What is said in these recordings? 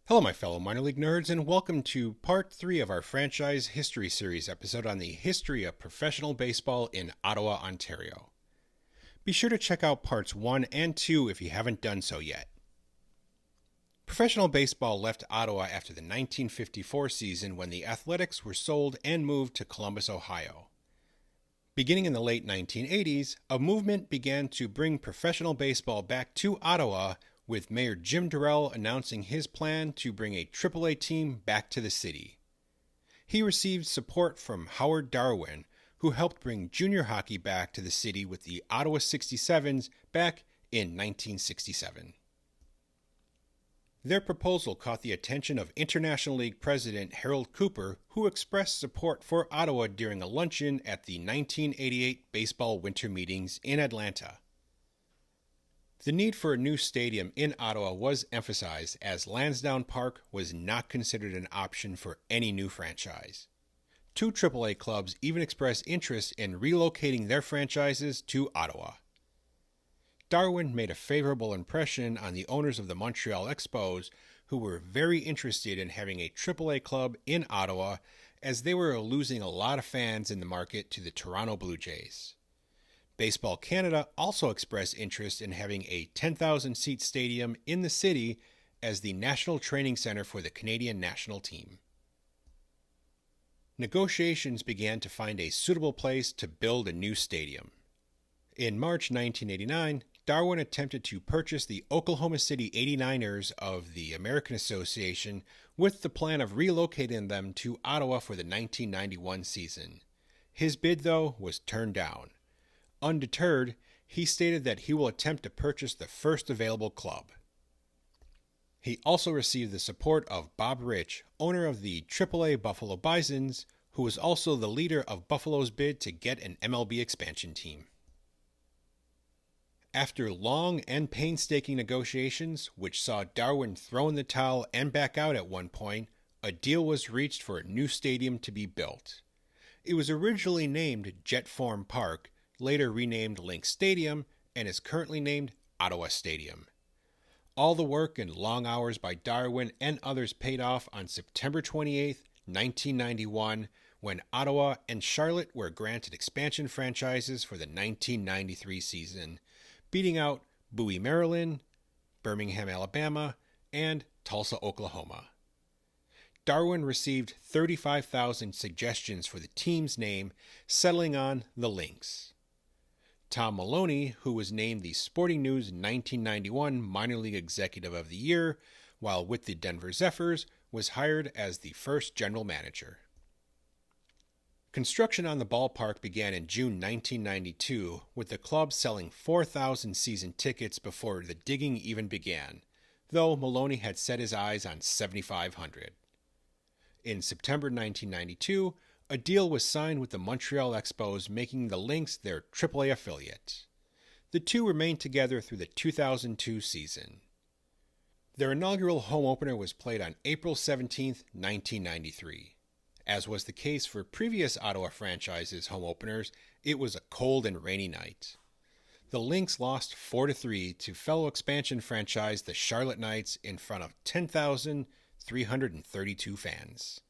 Hello, my fellow minor league nerds, and welcome to part 3 of our franchise history series episode on the history of professional baseball in Ottawa, Ontario. Be sure to check out parts 1 and 2 if you haven't done so yet. Professional baseball left Ottawa after the 1954 season when the Athletics were sold and moved to Columbus, Ohio. Beginning in the late 1980s, a movement began to bring professional baseball back to Ottawa, with Mayor Jim Durrell announcing his plan to bring a AAA team back to the city. He received support from Howard Darwin, who helped bring junior hockey back to the city with the Ottawa 67s back in 1967. Their proposal caught the attention of International League President Harold Cooper, who expressed support for Ottawa during a luncheon at the 1988 baseball winter meetings in Atlanta. The need for a new stadium in Ottawa was emphasized, as Lansdowne Park was not considered an option for any new franchise. 2 AAA clubs even expressed interest in relocating their franchises to Ottawa. Darwin made a favorable impression on the owners of the Montreal Expos, who were very interested in having a AAA club in Ottawa, as they were losing a lot of fans in the market to the Toronto Blue Jays. Baseball Canada also expressed interest in having a 10,000-seat stadium in the city as the national training center for the Canadian national team. Negotiations began to find a suitable place to build a new stadium. In March 1989, Darwin attempted to purchase the Oklahoma City 89ers of the American Association with the plan of relocating them to Ottawa for the 1991 season. His bid, though, was turned down. Undeterred, he stated that he will attempt to purchase the first available club. He also received the support of Bob Rich, owner of the AAA Buffalo Bisons, who was also the leader of Buffalo's bid to get an MLB expansion team. After long and painstaking negotiations, which saw Darwin throw in the towel and back out at one point, a deal was reached for a new stadium to be built. It was originally named Jet Form Park, later renamed Link Stadium, and is currently named Ottawa Stadium. All the work and long hours by Darwin and others paid off on September 28, 1991, when Ottawa and Charlotte were granted expansion franchises for the 1993 season, beating out Bowie, Maryland, Birmingham, Alabama, and Tulsa, Oklahoma. Darwin received 35,000 suggestions for the team's name, settling on the Lynx. Tom Maloney, who was named the Sporting News 1991 Minor League Executive of the Year, while with the Denver Zephyrs, was hired as the first general manager. Construction on the ballpark began in June 1992, with the club selling 4,000 season tickets before the digging even began, though Maloney had set his eyes on 7,500. In September 1992, a deal was signed with the Montreal Expos, making the Lynx their AAA affiliate. The two remained together through the 2002 season. Their inaugural home opener was played on April 17, 1993. As was the case for previous Ottawa franchises' home openers, it was a cold and rainy night. The Lynx lost 4-3 to fellow expansion franchise the Charlotte Knights in front of 10,332 fans.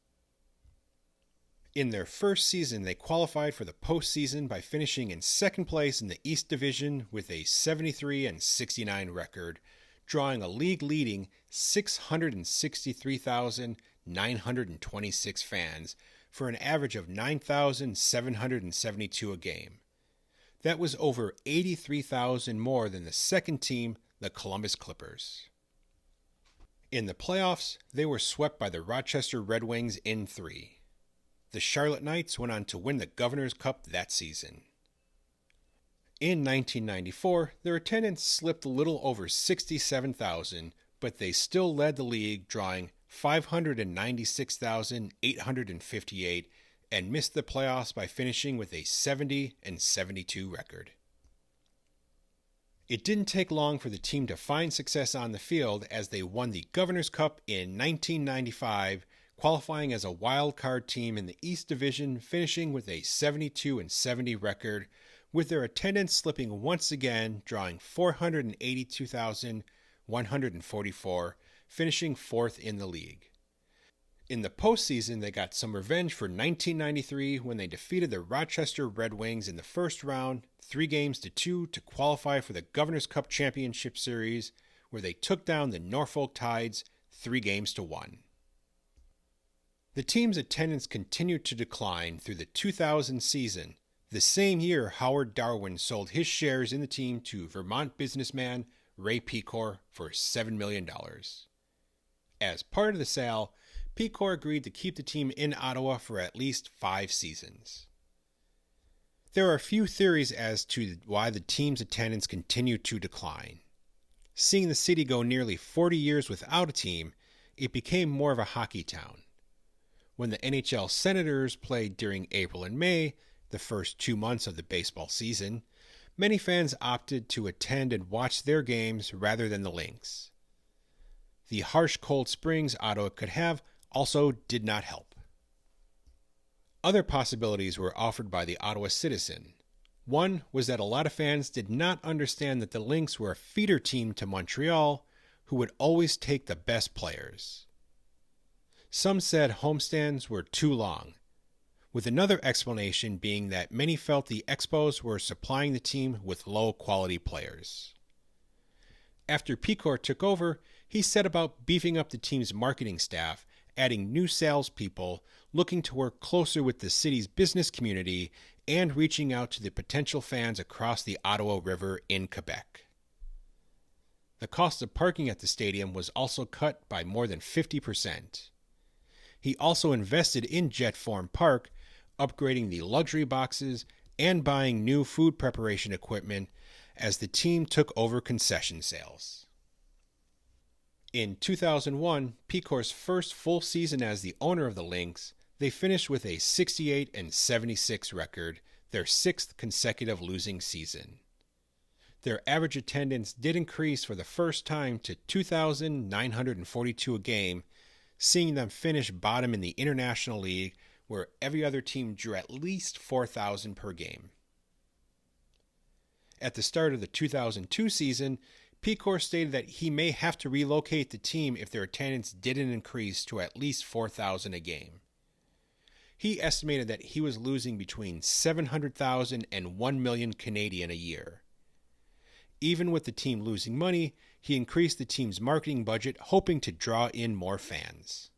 In their first season, they qualified for the postseason by finishing in second place in the East Division with a 73-69 record, drawing a league-leading 663,926 fans for an average of 9,772 a game. That was over 83,000 more than the second team, the Columbus Clippers. In the playoffs, they were swept by the Rochester Red Wings in 3. The Charlotte Knights went on to win the Governor's Cup that season. In 1994, their attendance slipped a little over 67,000, but they still led the league, drawing 596,858, and missed the playoffs by finishing with a 70-72 record. It didn't take long for the team to find success on the field as they won the Governor's Cup in 1995, qualifying as a wild card team in the East Division, finishing with a 72-70 record, with their attendance slipping once again, drawing 482,144, finishing fourth in the league. In the postseason, they got some revenge for 1993 when they defeated the Rochester Red Wings in the first round, 3-2 to qualify for the Governor's Cup Championship Series, where they took down the Norfolk Tides 3-1. The team's attendance continued to decline through the 2000 season, the same year Howard Darwin sold his shares in the team to Vermont businessman Ray Pecor for $7 million. As part of the sale, Pecor agreed to keep the team in Ottawa for at least 5 seasons. There are a few theories as to why the team's attendance continued to decline. Seeing the city go nearly 40 years without a team, it became more of a hockey town. When the NHL Senators played during April and May, the first 2 months of the baseball season, many fans opted to attend and watch their games rather than the Lynx. The harsh cold springs Ottawa could have also did not help. Other possibilities were offered by the Ottawa Citizen. One was that a lot of fans did not understand that the Lynx were a feeder team to Montreal, who would always take the best players. Some said homestands were too long, with another explanation being that many felt the Expos were supplying the team with low-quality players. After Pecor took over, he set about beefing up the team's marketing staff, adding new salespeople, looking to work closer with the city's business community, and reaching out to the potential fans across the Ottawa River in Quebec. The cost of parking at the stadium was also cut by more than 50%. He also invested in Jetform Park, upgrading the luxury boxes and buying new food preparation equipment as the team took over concession sales. In 2001, Pecor's first full season as the owner of the Lynx, they finished with a 68-76 record, their 6th consecutive losing season. Their average attendance did increase for the first time to 2,942 a game, seeing them finish bottom in the International League, where every other team drew at least 4,000 per game. At the start of the 2002 season, Pecor stated that he may have to relocate the team if their attendance didn't increase to at least 4,000 a game. He estimated that he was losing between 700,000 and 1 million Canadian a year. Even with the team losing money, he increased the team's marketing budget, hoping to draw in more fans.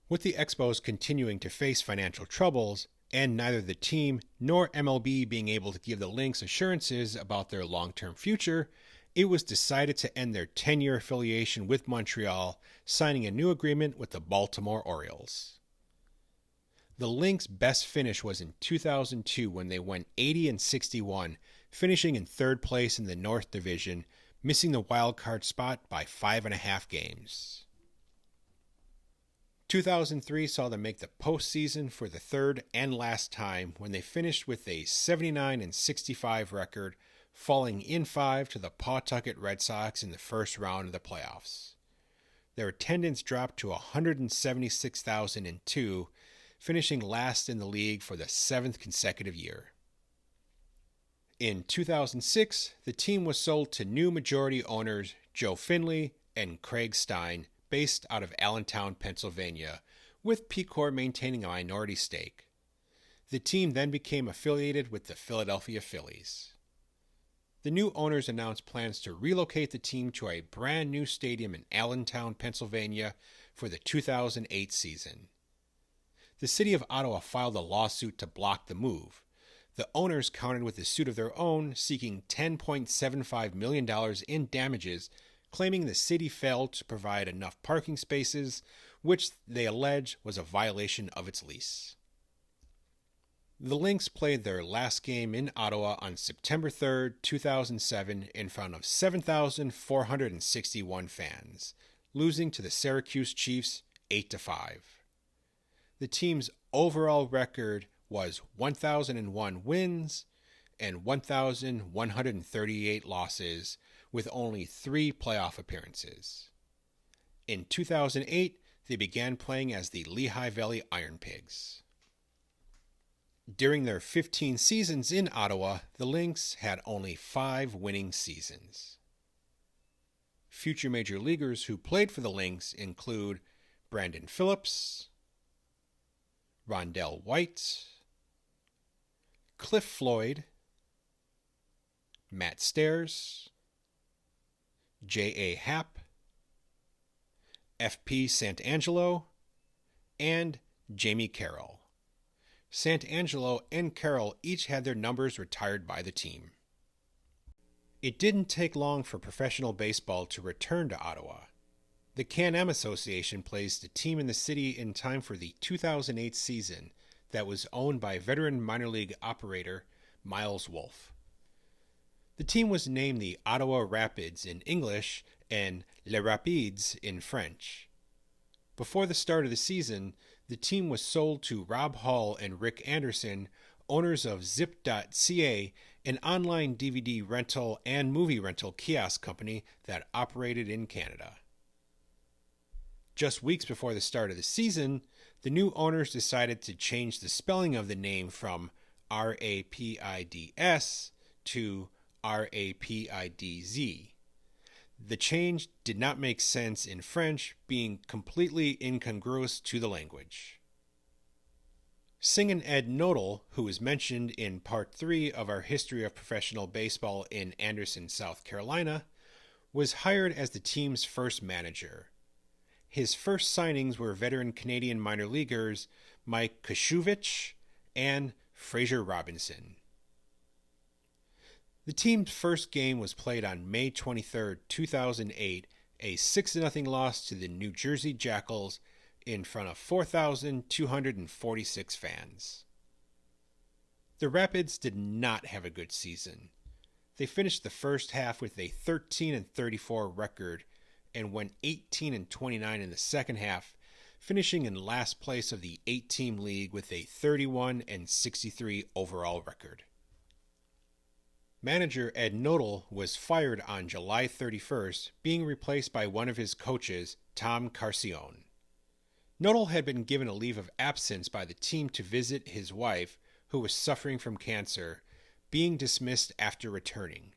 With the Expos continuing to face financial troubles, and neither the team nor MLB being able to give the Lynx assurances about their long-term future, it was decided to end their 10-year affiliation with Montreal, signing a new agreement with the Baltimore Orioles. The Lynx' best finish was in 2002 when they went 80-61, finishing in third place in the North Division, missing the wild card spot by 5.5 games. 2003 saw them make the postseason for the third and last time when they finished with a 79-65 record, falling in 5 to the Pawtucket Red Sox in the first round of the playoffs. Their attendance dropped to 176,002, finishing last in the league for the 7th consecutive year. In 2006, the team was sold to new majority owners Joe Finley and Craig Stein, based out of Allentown, Pennsylvania, with Pecor maintaining a minority stake. The team then became affiliated with the Philadelphia Phillies. The new owners announced plans to relocate the team to a brand new stadium in Allentown, Pennsylvania for the 2008 season. The city of Ottawa filed a lawsuit to block the move. The owners countered with a suit of their own, seeking $10.75 million in damages, claiming the city failed to provide enough parking spaces, which they allege was a violation of its lease. The Lynx played their last game in Ottawa on September 3, 2007, in front of 7,461 fans, losing to the Syracuse Chiefs 8-5. The team's overall record was 1,001 wins and 1,138 losses, with only 3 playoff appearances. In 2008, they began playing as the Lehigh Valley Iron Pigs. During their 15 seasons in Ottawa, the Lynx had only 5 winning seasons. Future major leaguers who played for the Lynx include Brandon Phillips, Rondell White, Cliff Floyd, Matt Stairs, J.A. Happ, F.P. Santangelo, and Jamie Carroll. Santangelo and Carroll each had their numbers retired by the team. It didn't take long for professional baseball to return to Ottawa. The Can-Am Association placed a team in the city in time for the 2008 season that was owned by veteran minor league operator Miles Wolff. The team was named the Ottawa Rapids in English and Les Rapides in French. Before the start of the season, the team was sold to Rob Hall and Rick Anderson, owners of Zip.ca, an online DVD rental and movie rental kiosk company that operated in Canada. Just weeks before the start of the season, the new owners decided to change the spelling of the name from Rapids to Rapidz. The change did not make sense in French, being completely incongruous to the language. Singin' Ed Nodal, who is mentioned in Part 3 of our History of Professional Baseball in Anderson, South Carolina, was hired as the team's first manager. His first signings were veteran Canadian minor leaguers Mike Kashuvich and Fraser Robinson. The team's first game was played on May 23, 2008, a 6-0 loss to the New Jersey Jackals in front of 4,246 fans. The Rapids did not have a good season. They finished the first half with a 13-34 record and went 18-29 in the second half, finishing in last place of the 8-team league with a 31-63 overall record. Manager Ed Nodal was fired on July 31st, being replaced by one of his coaches, Tom Carcione. Nodal had been given a leave of absence by the team to visit his wife, who was suffering from cancer, being dismissed after returning.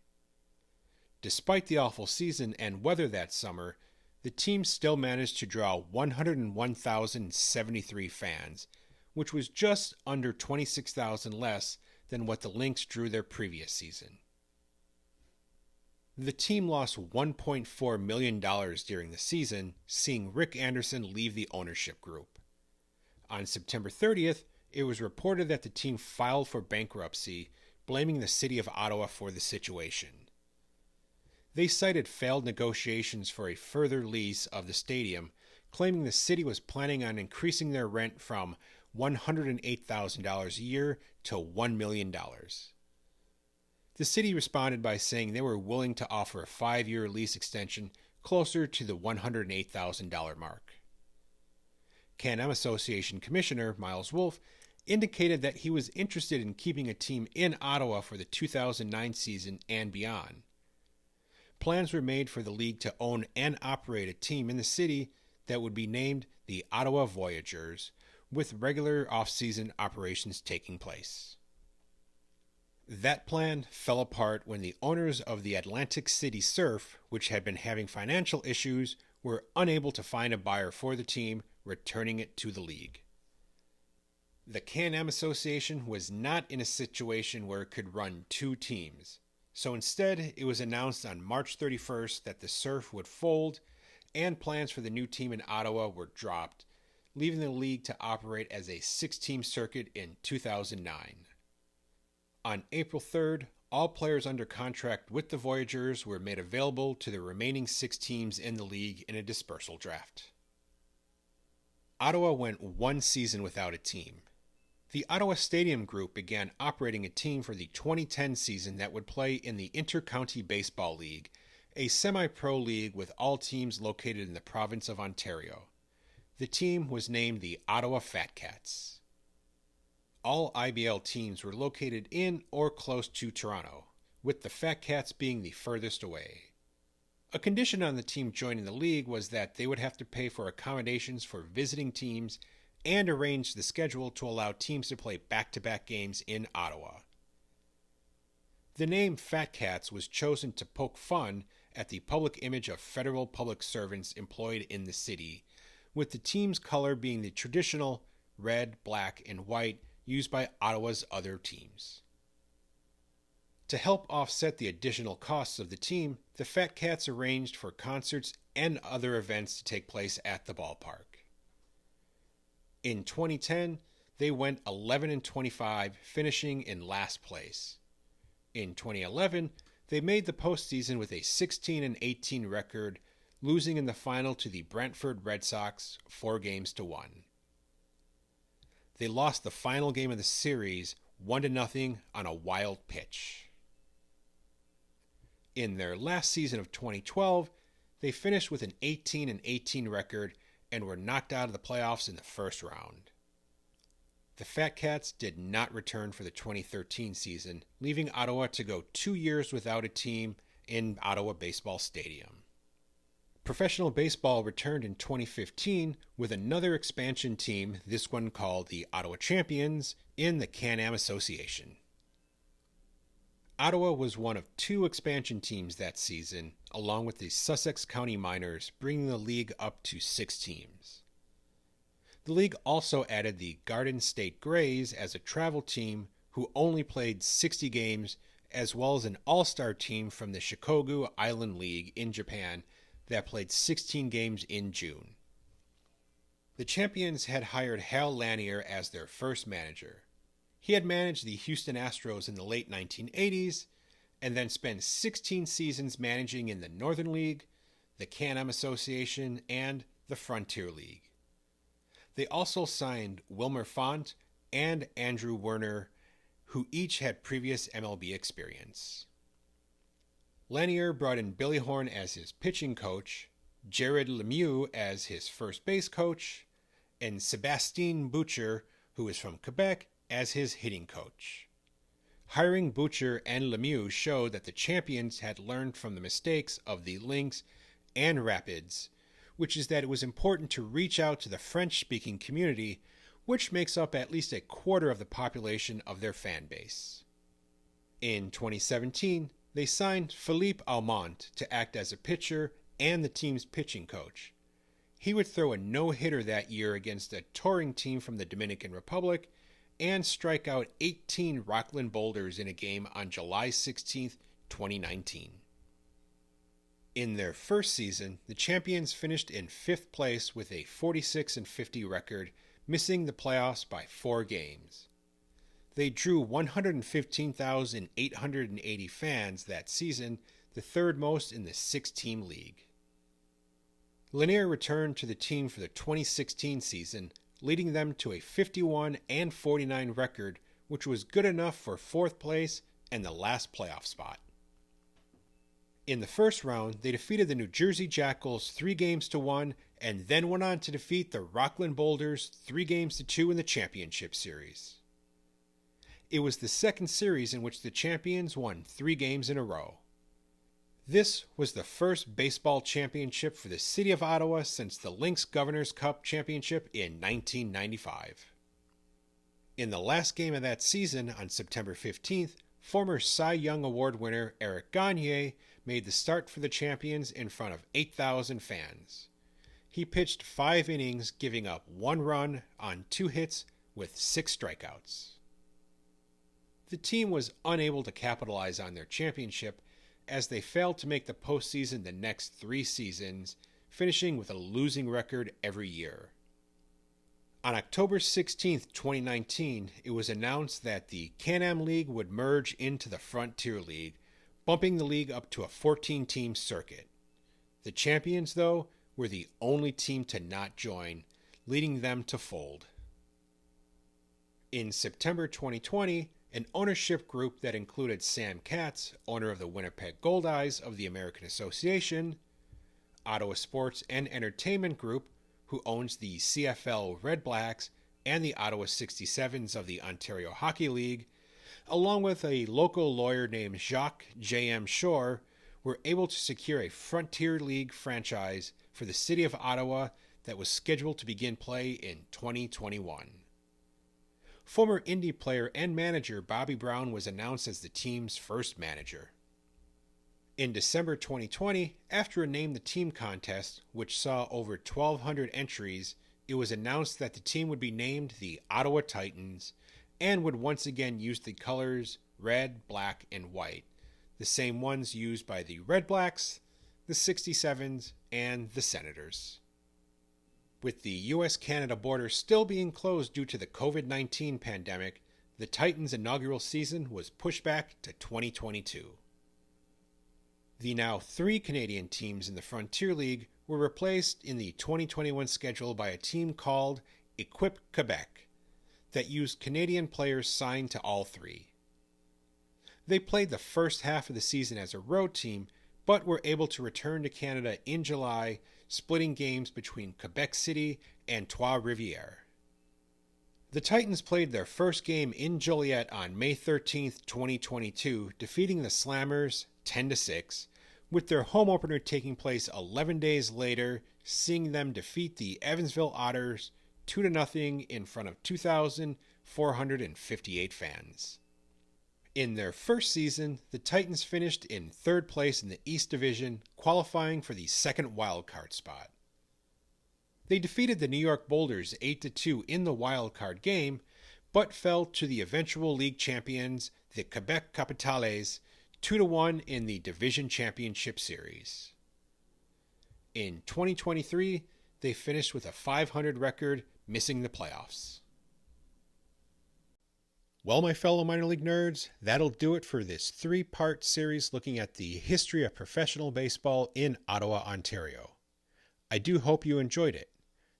Despite the awful season and weather that summer, the team still managed to draw 101,073 fans, which was just under 26,000 less than what the Lynx drew their previous season. The team lost $1.4 million during the season, seeing Rick Anderson leave the ownership group. On September 30th, it was reported that the team filed for bankruptcy, blaming the city of Ottawa for the situation. They cited failed negotiations for a further lease of the stadium, claiming the city was planning on increasing their rent from $108,000 a year to $1 million. The city responded by saying they were willing to offer a 5-year lease extension closer to the $108,000 mark. Can-Am Association Commissioner Miles Wolff indicated that he was interested in keeping a team in Ottawa for the 2009 season and beyond. Plans were made for the league to own and operate a team in the city that would be named the Ottawa Voyageurs, with regular off-season operations taking place. That plan fell apart when the owners of the Atlantic City Surf, which had been having financial issues, were unable to find a buyer for the team, returning it to the league. The Can-Am Association was not in a situation where it could run 2 teams, so instead it was announced on March 31st that the Surf would fold, and plans for the new team in Ottawa were dropped, leaving the league to operate as a 6-team circuit in 2009. On April 3rd, all players under contract with the Voyageurs were made available to the remaining 6 teams in the league in a dispersal draft. Ottawa went 1 season without a team. The Ottawa Stadium Group began operating a team for the 2010 season that would play in the Inter-County Baseball League, a semi-pro league with all teams located in the province of Ontario. The team was named the Ottawa Fat Cats. All IBL teams were located in or close to Toronto, with the Fat Cats being the furthest away. A condition on the team joining the league was that they would have to pay for accommodations for visiting teams and arrange the schedule to allow teams to play back-to-back games in Ottawa. The name Fat Cats was chosen to poke fun at the public image of federal public servants employed in the city, with the team's color being the traditional red, black, and white used by Ottawa's other teams. To help offset the additional costs of the team, the Fat Cats arranged for concerts and other events to take place at the ballpark. In 2010, they went 11-25, finishing in last place. In 2011, they made the postseason with a 16-18 record, losing in the final to the Brantford Red Sox 4-1. They lost the final game of the series 1-0 on a wild pitch. In their last season of 2012, they finished with an 18-18 record and were knocked out of the playoffs in the first round. The Fat Cats did not return for the 2013 season, leaving Ottawa to go 2 years without a team in Ottawa Baseball Stadium. Professional baseball returned in 2015 with another expansion team, this one called the Ottawa Champions, in the Can-Am Association. Ottawa was one of 2 expansion teams that season, along with the Sussex County Miners, bringing the league up to 6 teams. The league also added the Garden State Grays as a travel team who only played 60 games, as well as an all-star team from the Shikoku Island League in Japan that played 16 games in June. The Champions had hired Hal Lanier as their first manager. He had managed the Houston Astros in the late 1980s and then spent 16 seasons managing in the Northern League, the Can-Am Association, and the Frontier League. They also signed Wilmer Font and Andrew Werner, who each had previous MLB experience. Lanier brought in Billy Horn as his pitching coach, Jared Lemieux as his first base coach, and Sébastien Boucher, who is from Quebec, as his hitting coach. Hiring Boucher and Lemieux showed that the Champions had learned from the mistakes of the Lynx and Rapids, which is that it was important to reach out to the French-speaking community, which makes up at least a quarter of the population of their fan base. In 2017, they signed Philippe Aumont to act as a pitcher and the team's pitching coach. He would throw a no-hitter that year against a touring team from the Dominican Republic and strike out 18 Rockland Boulders in a game on July 16, 2019. In their first season, the Champions finished in 5th place with a 46-50 record, missing the playoffs by 4 games. They drew 115,880 fans that season, the third most in the 6-team league. Lanier returned to the team for the 2016 season, leading them to a 51-49 record, which was good enough for 4th place and the last playoff spot. In the first round, they defeated the New Jersey Jackals 3-1 and then went on to defeat the Rockland Boulders 3-2 in the championship series. It was the second series in which the Champions won 3 games in a row. This was the first baseball championship for the city of Ottawa since the Lynx Governor's Cup Championship in 1995. In the last game of that season, on September 15th, former Cy Young Award winner Eric Gagne made the start for the Champions in front of 8,000 fans. He pitched 5 innings, giving up 1 run on 2 hits with 6 strikeouts. The team was unable to capitalize on their championship as they failed to make the postseason the next 3 seasons, finishing with a losing record every year. On October 16, 2019, it was announced that the Can-Am League would merge into the Frontier League, bumping the league up to a 14-team circuit. The Champions, though, were the only team to not join, leading them to fold. In September 2020, an ownership group that included Sam Katz, owner of the Winnipeg Goldeyes of the American Association, Ottawa Sports and Entertainment Group, who owns the CFL Red Blacks and the Ottawa 67s of the Ontario Hockey League, along with a local lawyer named Jacques J.M. Shore, were able to secure a Frontier League franchise for the city of Ottawa that was scheduled to begin play in 2021. Former Indy player and manager Bobby Brown was announced as the team's first manager. In December 2020, after a Name the Team contest, which saw over 1,200 entries, it was announced that the team would be named the Ottawa Titans and would once again use the colors red, black, and white, the same ones used by the Red Blacks, the 67s, and the Senators. With the U.S.-Canada border still being closed due to the COVID-19 pandemic, the Titans' inaugural season was pushed back to 2022. The now 3 Canadian teams in the Frontier League were replaced in the 2021 schedule by a team called Equipe Quebec that used Canadian players signed to all 3. They played the first half of the season as a road team, but were able to return to Canada in July, splitting games between Quebec City and Trois-Rivières. The Titans played their first game in Joliet on May 13, 2022, defeating the Slammers 10-6, with their home opener taking place 11 days later, seeing them defeat the Evansville Otters 2-0 in front of 2,458 fans. In their first season, the Titans finished in 3rd place in the East Division, qualifying for the second wildcard spot. They defeated the New York Boulders 8-2 in the wildcard game, but fell to the eventual league champions, the Quebec Capitales, 2-1 in the Division Championship Series. In 2023, they finished with a .500 record, missing the playoffs. Well, my fellow minor league nerds, that'll do it for this 3-part series looking at the history of professional baseball in Ottawa, Ontario. I do hope you enjoyed it.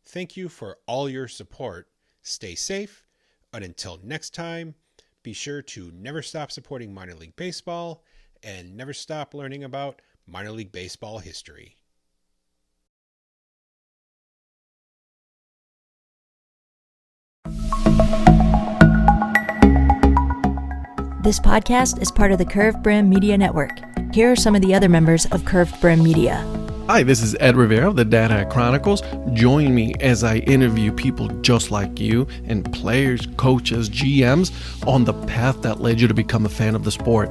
Thank you for all your support. Stay safe, and until next time, be sure to never stop supporting minor league baseball and never stop learning about minor league baseball history. This podcast is part of the Curved Brim Media Network. Here are some of the other members of Curved Brim Media. Hi, this is Ed Rivera of the Dad Hat Chronicles. Join me as I interview people just like you and players, coaches, GMs on the path that led you to become a fan of the sport.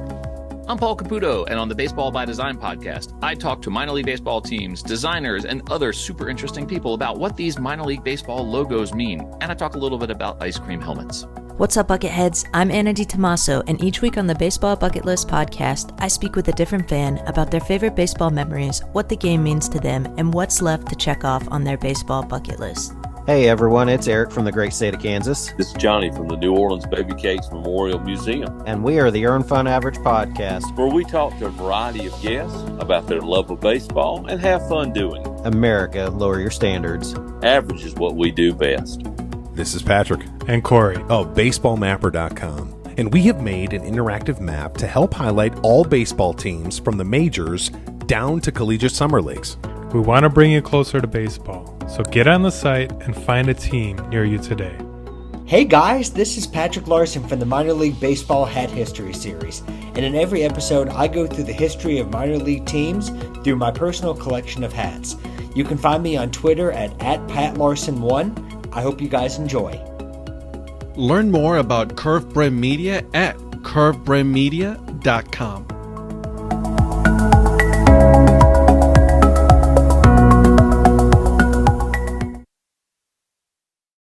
I'm Paul Caputo, and on the Baseball by Design podcast, I talk to minor league baseball teams, designers, and other super interesting people about what these minor league baseball logos mean, and I talk a little bit about ice cream helmets. What's up, Bucketheads? I'm Anna DiTomaso, and each week on the Baseball Bucket List podcast, I speak with a different fan about their favorite baseball memories, what the game means to them, and what's left to check off on their baseball bucket list. Hey everyone, it's Eric from the great state of Kansas. This is Johnny from the New Orleans Baby Cakes Memorial Museum. And we are the Earn Fun Average podcast, where we talk to a variety of guests about their love of baseball and have fun doing it. America, lower your standards. Average is what we do best. This is Patrick and Corey of BaseballMapper.com, and we have made an interactive map to help highlight all baseball teams from the majors down to collegiate summer leagues. We want to bring you closer to baseball, so get on the site and find a team near you today. Hey guys, this is Patrick Larson from the Minor League Baseball Hat History Series, and in every episode I go through the history of minor league teams through my personal collection of hats. You can find me on Twitter at @PatLarson1. I hope you guys enjoy. Learn more about Curved Brim Media at curvedbrimmedia.com.